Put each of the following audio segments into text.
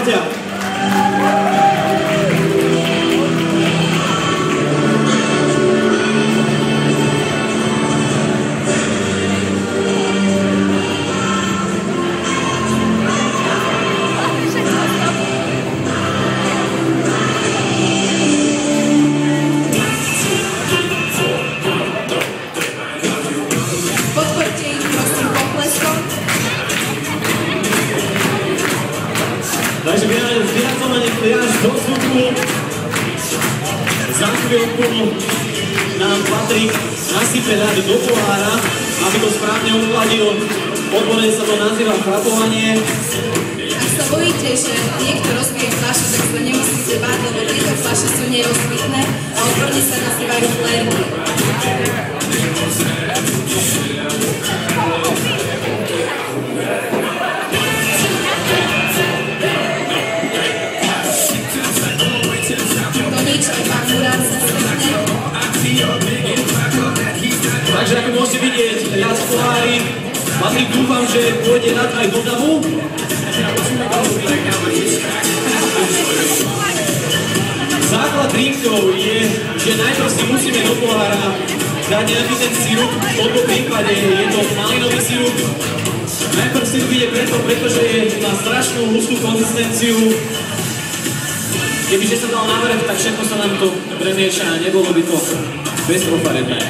Paťa. Takže vyjadzovanie fliaž do vzduchu. Za chvíľku nám Patrik nasype ľad do pohára, aby to správne odkladil. Odborne sa to nazýva frapovanie. Ak sa bojíte, že niekto rozbije fľašu, tak sa nemusíte báť, lebo tieto fľaše sú nerozbitné a odborne sa nazývajú flérky. Takže ako môžete vidieť, ľad v pohári. Patrik, dúfam, že pôjde ľad aj do davu. Základ drinkov je, že najprv si musíme do pohára dať nejaký ten sirup. V tomto prípade je to malinový sirup. Najprv sirup ide preto, pretože má strašnú hustú konzistenciu. Kebyže sa dal na vrch, tak všetko sa nám to premieša a nebolo by to bezprofarebné.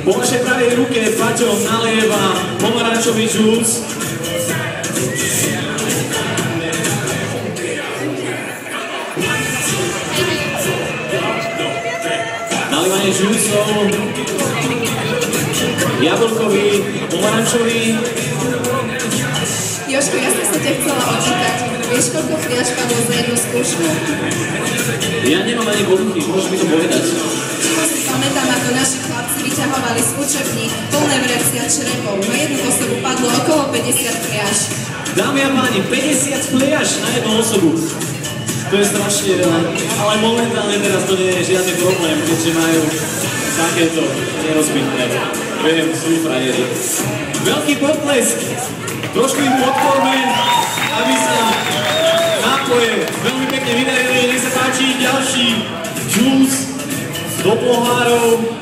Po vašej pravej ruke Paťo nalieva pomarančový džús. Nalievanie džúsov, jablkový, pomarančový. Jožko, ja som sa ťa chcela opýtať. Vieš, koľko fliaž padlo za jednu skúšku? Ja nemám ani bodky, môžeš mi to povedať. Čo si pamätám, ako naši chlapci vyťahovali z učební plné vrecia črepov. Na jednu osobu padlo okolo 50 fliaž. Dámy a páni, 50 fliaž na jednu osobu. To je strašne veľa, ale momentálne teraz to nie je žiadny problém, keďže majú takéto nerozbitné. Viem, sú frajeri. Veľký potlesk. Trošku im podporme, aby sa nápoje veľmi pekne vydarili. Nech sa páči ďalší džús do pohárov.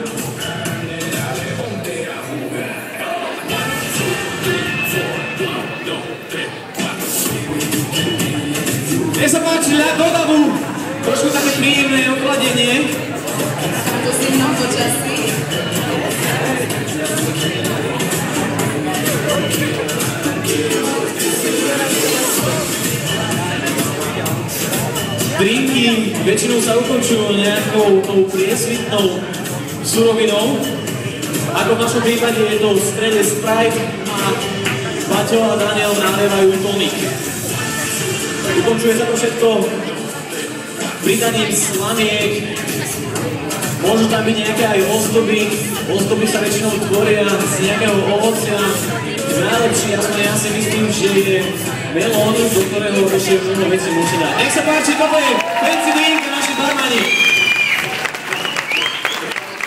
Nech sa páči ľad do davu. Trošku také príjemné ochladenie. To si mnou počasí. Drinky väčšinou sa ukončujú nejakou tou priesvitnou surovinou. Ako v našom prípade je to v strede Sprite a Paťo a Daniel nalievajú tonik. Ukončuje sa to všetko pridaním slamiek. Môžu tam byť nejaké aj ozdoby. Ozdoby sa väčšinou tvoria z nejakého ovocia. Najlepší, aspoň ja si myslím, že je melón, do ktorého ešte mnoho vecí môžete dať. Nech sa páči, toto je fancy drink a naši barmani.